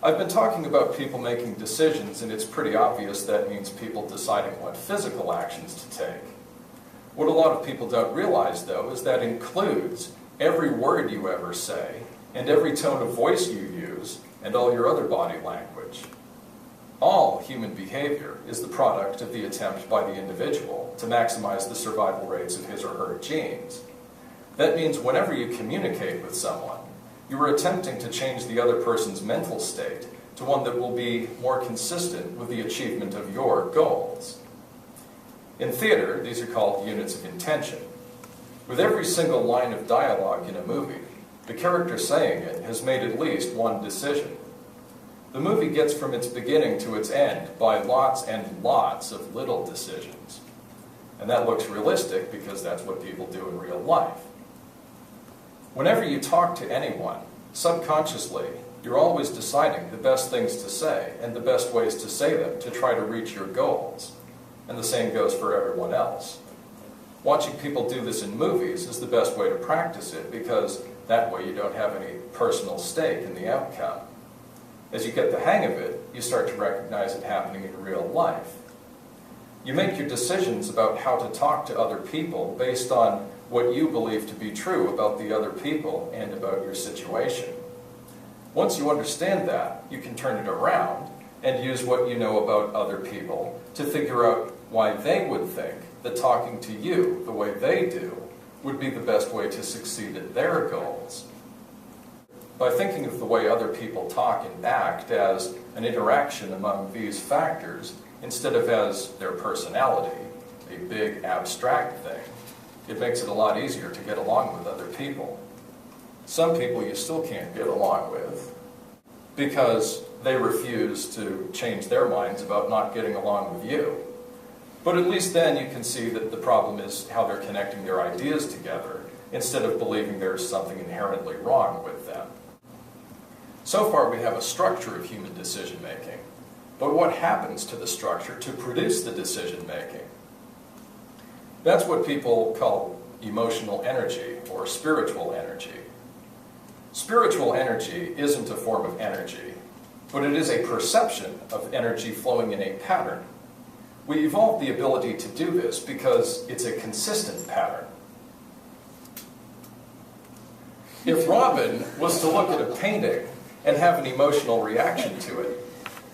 I've been talking about people making decisions, and it's pretty obvious that means people deciding what physical actions to take. What a lot of people don't realize, though, is that includes every word you ever say, and every tone of voice you use, and all your other body language. All human behavior is the product of the attempt by the individual to maximize the survival rates of his or her genes. That means whenever you communicate with someone, you are attempting to change the other person's mental state to one that will be more consistent with the achievement of your goals. In theater, these are called units of intention. With every single line of dialogue in a movie, the character saying it has made at least one decision. The movie gets from its beginning to its end by lots and lots of little decisions. And that looks realistic because that's what people do in real life. Whenever you talk to anyone, subconsciously, you're always deciding the best things to say and the best ways to say them to try to reach your goals. And the same goes for everyone else. Watching people do this in movies is the best way to practice it because that way you don't have any personal stake in the outcome. As you get the hang of it, you start to recognize it happening in real life. You make your decisions about how to talk to other people based on what you believe to be true about the other people and about your situation. Once you understand that, you can turn it around and use what you know about other people to figure out why they would think that talking to you the way they do would be the best way to succeed at their goals. By thinking of the way other people talk and act as an interaction among these factors, instead of as their personality, a big abstract thing, it makes it a lot easier to get along with other people. Some people you still can't get along with because they refuse to change their minds about not getting along with you. But at least then you can see that the problem is how they're connecting their ideas together instead of believing there's something inherently wrong with them. So far we have a structure of human decision-making, but what happens to the structure to produce the decision-making? That's what people call emotional energy or spiritual energy. Spiritual energy isn't a form of energy, but it is a perception of energy flowing in a pattern. We evolved the ability to do this because it's a consistent pattern. If Robin was to look at a painting and have an emotional reaction to it,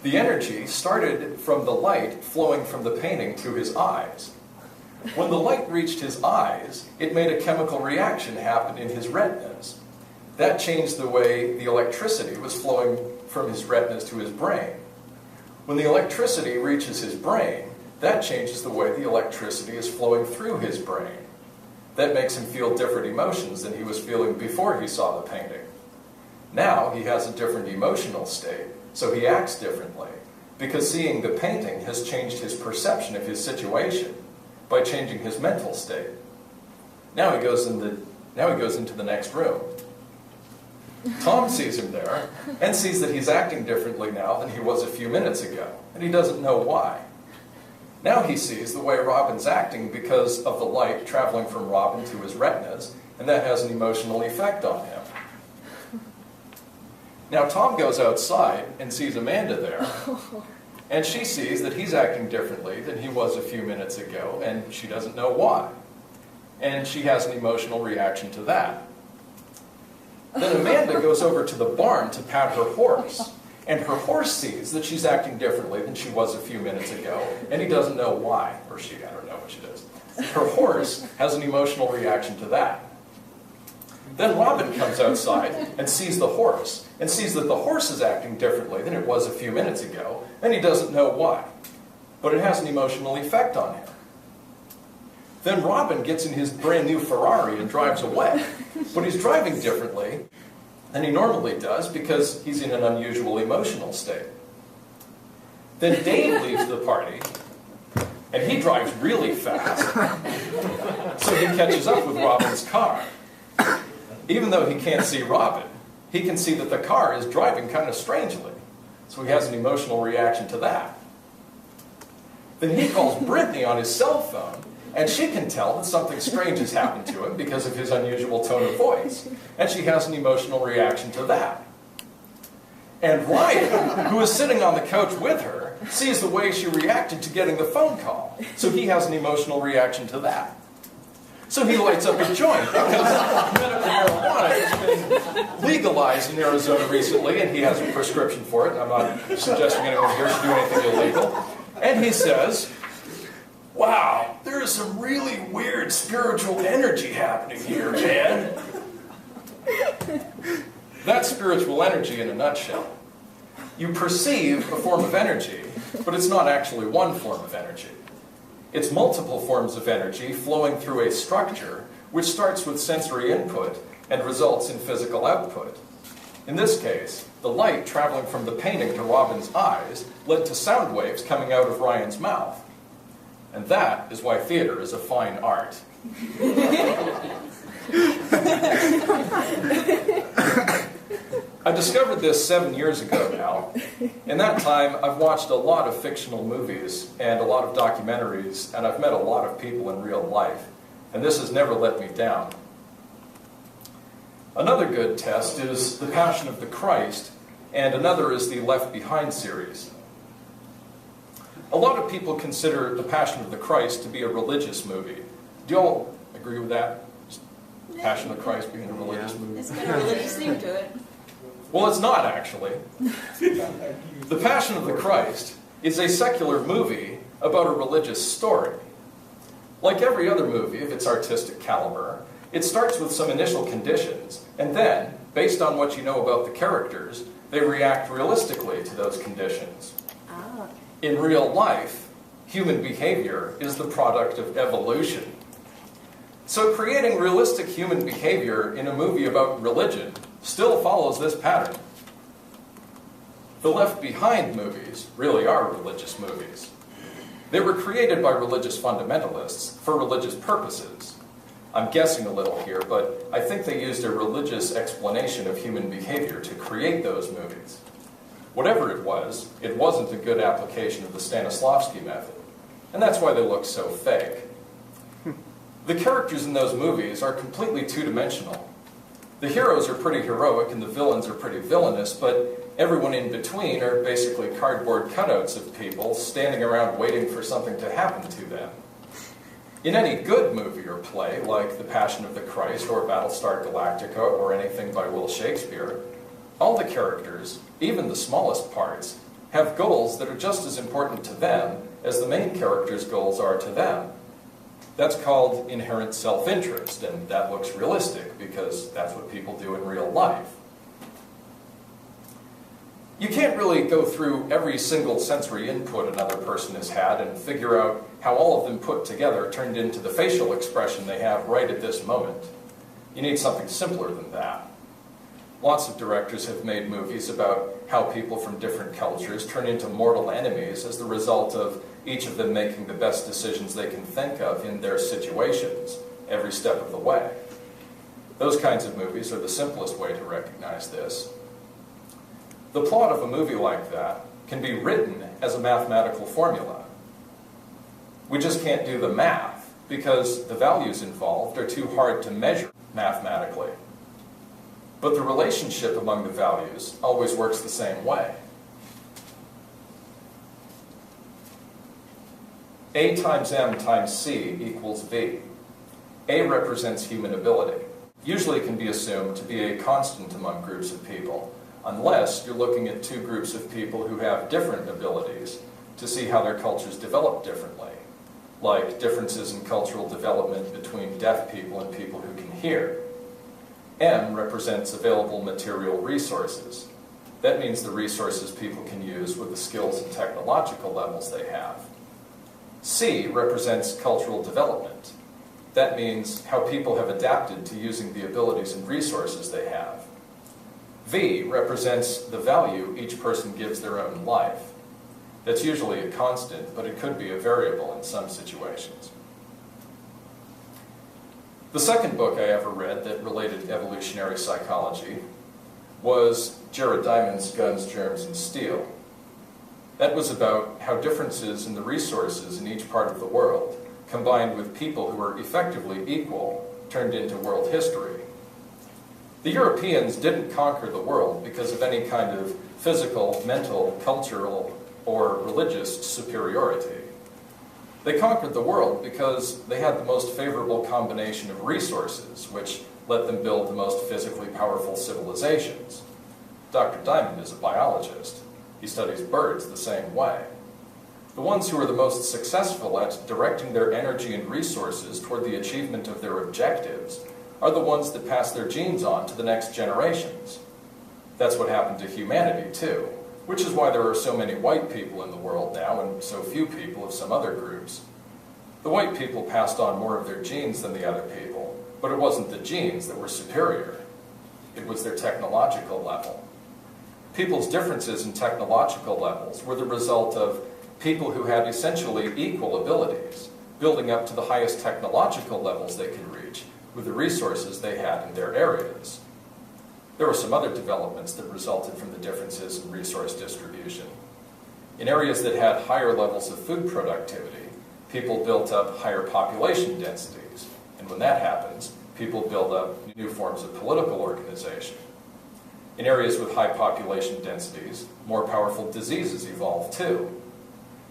the energy started from the light flowing from the painting to his eyes. When the light reached his eyes, it made a chemical reaction happen in his retinas. That changed the way the electricity was flowing from his retinas to his brain. When the electricity reaches his brain, that changes the way the electricity is flowing through his brain. That makes him feel different emotions than he was feeling before he saw the painting. Now he has a different emotional state, so he acts differently, because seeing the painting has changed his perception of his situation by changing his mental state. Now he goes into the next room. Tom sees him there and sees that he's acting differently now than he was a few minutes ago, and he doesn't know why. Now he sees the way Robin's acting because of the light traveling from Robin to his retinas, and that has an emotional effect on him. Now Tom goes outside and sees Amanda there, and she sees that he's acting differently than he was a few minutes ago, and she doesn't know why. And she has an emotional reaction to that. Then Amanda goes over to the barn to pat her horse, and her horse sees that she's acting differently than she was a few minutes ago, and he doesn't know why, or she, I don't know what she does. Her horse has an emotional reaction to that. Then Robin comes outside and sees the horse, and sees that the horse is acting differently than it was a few minutes ago, and he doesn't know why. But it has an emotional effect on him. Then Robin gets in his brand new Ferrari and drives away. But he's driving differently than he normally does because he's in an unusual emotional state. Then Dave leaves the party, and he drives really fast, so he catches up with Robin's car. Even though he can't see Robin, he can see that the car is driving kind of strangely, so he has an emotional reaction to that. Then he calls Brittany on his cell phone, and she can tell that something strange has happened to him because of his unusual tone of voice, and she has an emotional reaction to that. And Ryan, who is sitting on the couch with her, sees the way she reacted to getting the phone call. So he has an emotional reaction to that. So he lights up a joint because medical marijuana has been legalized in Arizona recently, and he has a prescription for it. I'm not suggesting anyone here should do anything illegal. And he says, "Wow, there is some really weird spiritual energy happening here, man." That's spiritual energy in a nutshell. You perceive a form of energy, but it's not actually one form of energy. It's multiple forms of energy flowing through a structure which starts with sensory input and results in physical output. In this case, the light traveling from the painting to Robin's eyes led to sound waves coming out of Ryan's mouth. And that is why theater is a fine art. I discovered this 7 years ago now. In that time, I've watched a lot of fictional movies and a lot of documentaries, and I've met a lot of people in real life, and this has never let me down. Another good test is The Passion of the Christ, and another is the Left Behind series. A lot of people consider The Passion of the Christ to be a religious movie. Do you all agree with that? Passion of the Christ being a religious movie? It's got a religious theme to it. Well, it's not actually. The Passion of the Christ is a secular movie about a religious story. Like every other movie of its artistic caliber, it starts with some initial conditions, and then, based on what you know about the characters, they react realistically to those conditions. Oh. In real life, human behavior is the product of evolution. So creating realistic human behavior in a movie about religion still follows this pattern. The Left Behind movies really are religious movies. They were created by religious fundamentalists for religious purposes. I'm guessing a little here, but I think they used a religious explanation of human behavior to create those movies. Whatever it wasn't a good application of the Stanislavski method, and that's why they look so fake. The characters in those movies are completely two-dimensional. The heroes are pretty heroic and the villains are pretty villainous, but everyone in between are basically cardboard cutouts of people standing around waiting for something to happen to them. In any good movie or play, like The Passion of the Christ or Battlestar Galactica or anything by Will Shakespeare, all the characters, even the smallest parts, have goals that are just as important to them as the main character's goals are to them. That's called inherent self-interest, and that looks realistic because that's what people do in real life. You can't really go through every single sensory input another person has had and figure out how all of them put together turned into the facial expression they have right at this moment. You need something simpler than that. Lots of directors have made movies about how people from different cultures turn into mortal enemies as the result of each of them making the best decisions they can think of in their situations, every step of the way. Those kinds of movies are the simplest way to recognize this. The plot of a movie like that can be written as a mathematical formula. We just can't do the math because the values involved are too hard to measure mathematically. But the relationship among the values always works the same way. A times M times C equals V. A represents human ability. Usually can be assumed to be a constant among groups of people, unless you're looking at two groups of people who have different abilities to see how their cultures develop differently, like differences in cultural development between deaf people and people who can hear. M represents available material resources. That means the resources people can use with the skills and technological levels they have. C represents cultural development. That means how people have adapted to using the abilities and resources they have. V represents the value each person gives their own life. That's usually a constant, but it could be a variable in some situations. The second book I ever read that related to evolutionary psychology was Jared Diamond's Guns, Germs, and Steel. That was about how differences in the resources in each part of the world, combined with people who were effectively equal, turned into world history. The Europeans didn't conquer the world because of any kind of physical, mental, cultural, or religious superiority. They conquered the world because they had the most favorable combination of resources, which let them build the most physically powerful civilizations. Dr. Diamond is a biologist. He studies birds the same way. The ones who are the most successful at directing their energy and resources toward the achievement of their objectives are the ones that pass their genes on to the next generations. That's what happened to humanity, too, which is why there are so many white people in the world now and so few people of some other groups. The white people passed on more of their genes than the other people, but it wasn't the genes that were superior. It was their technological level. People's differences in technological levels were the result of people who had essentially equal abilities, building up to the highest technological levels they could reach with the resources they had in their areas. There were some other developments that resulted from the differences in resource distribution. In areas that had higher levels of food productivity, people built up higher population densities, and when that happens, people build up new forms of political organization. In areas with high population densities, more powerful diseases evolve too.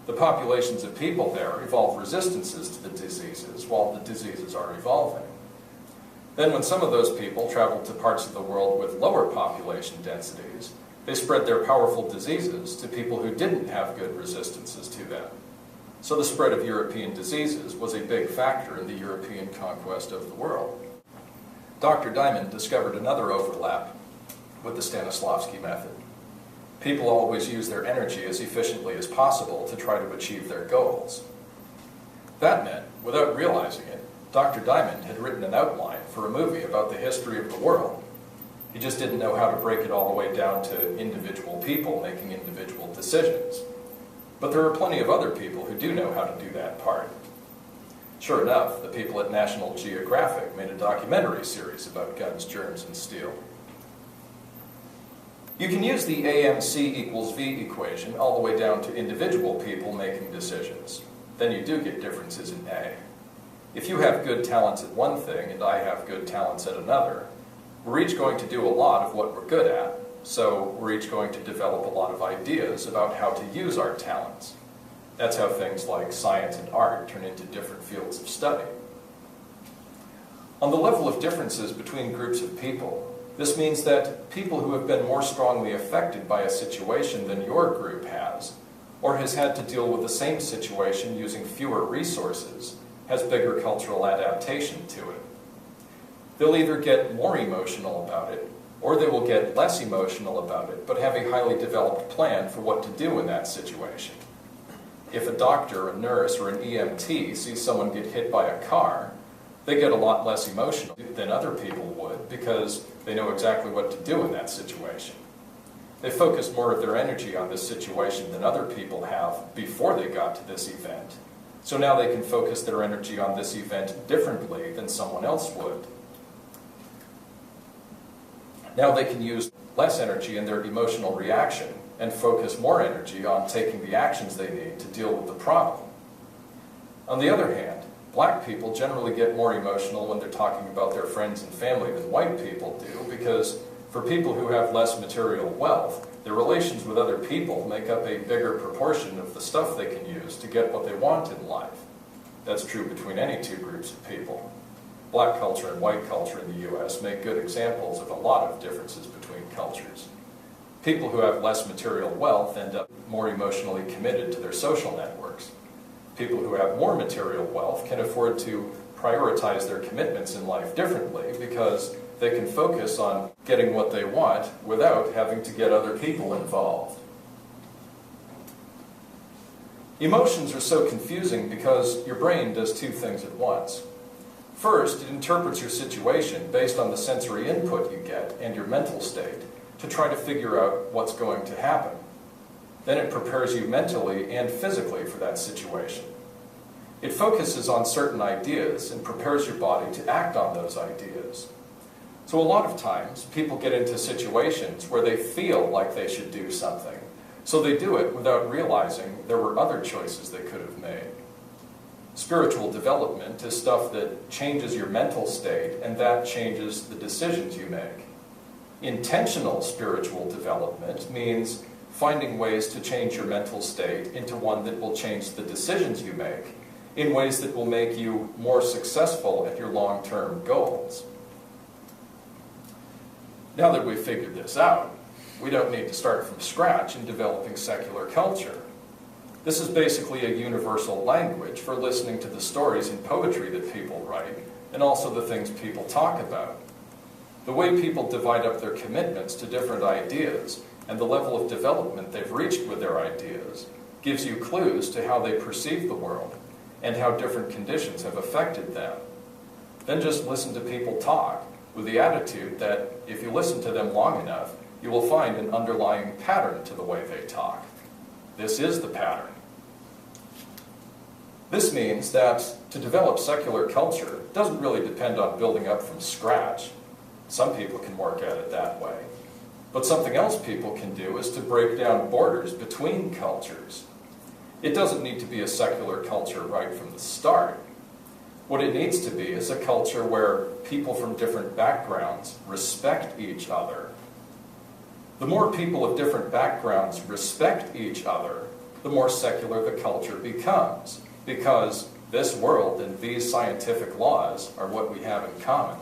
The populations of people there evolve resistances to the diseases while the diseases are evolving. Then when some of those people traveled to parts of the world with lower population densities, they spread their powerful diseases to people who didn't have good resistances to them. So the spread of European diseases was a big factor in the European conquest of the world. Dr. Diamond discovered another overlap with the Stanislavski method. People always use their energy as efficiently as possible to try to achieve their goals. That meant, without realizing it, Dr. Diamond had written an outline for a movie about the history of the world. He just didn't know how to break it all the way down to individual people making individual decisions. But there are plenty of other people who do know how to do that part. Sure enough, the people at National Geographic made a documentary series about guns, germs, and steel. You can use the AMC equals V equation all the way down to individual people making decisions. Then you do get differences in A. If you have good talents at one thing and I have good talents at another, we're each going to do a lot of what we're good at, so we're each going to develop a lot of ideas about how to use our talents. That's how things like science and art turn into different fields of study. On the level of differences between groups of people, this means that people who have been more strongly affected by a situation than your group has, or has had to deal with the same situation using fewer resources, has bigger cultural adaptation to it. They'll either get more emotional about it, or they will get less emotional about it, but have a highly developed plan for what to do in that situation. If a doctor, a nurse, or an EMT sees someone get hit by a car, they get a lot less emotional than other people would because they know exactly what to do in that situation. They focus more of their energy on this situation than other people have before they got to this event. So now they can focus their energy on this event differently than someone else would. Now they can use less energy in their emotional reaction and focus more energy on taking the actions they need to deal with the problem. On the other hand, black people generally get more emotional when they're talking about their friends and family than white people do because for people who have less material wealth, their relations with other people make up a bigger proportion of the stuff they can use to get what they want in life. That's true between any two groups of people. Black culture and white culture in the US make good examples of a lot of differences between cultures. People who have less material wealth end up more emotionally committed to their social networks. People who have more material wealth can afford to prioritize their commitments in life differently because they can focus on getting what they want without having to get other people involved. Emotions are so confusing because your brain does two things at once. First, it interprets your situation based on the sensory input you get and your mental state to try to figure out what's going to happen. Then it prepares you mentally and physically for that situation. It focuses on certain ideas and prepares your body to act on those ideas. So a lot of times, people get into situations where they feel like they should do something, so they do it without realizing there were other choices they could have made. Spiritual development is stuff that changes your mental state, and that changes the decisions you make. Intentional spiritual development means finding ways to change your mental state into one that will change the decisions you make in ways that will make you more successful at your long-term goals. Now that we've figured this out, we don't need to start from scratch in developing secular culture. This is basically a universal language for listening to the stories and poetry that people write, and also the things people talk about. The way people divide up their commitments to different ideas and the level of development they've reached with their ideas gives you clues to how they perceive the world and how different conditions have affected them. Then just listen to people talk with the attitude that if you listen to them long enough, you will find an underlying pattern to the way they talk. This is the pattern. This means that to develop secular culture doesn't really depend on building up from scratch. Some people can work at it that way. But something else people can do is to break down borders between cultures. It doesn't need to be a secular culture right from the start. What it needs to be is a culture where people from different backgrounds respect each other. The more people of different backgrounds respect each other, the more secular the culture becomes, because this world and these scientific laws are what we have in common.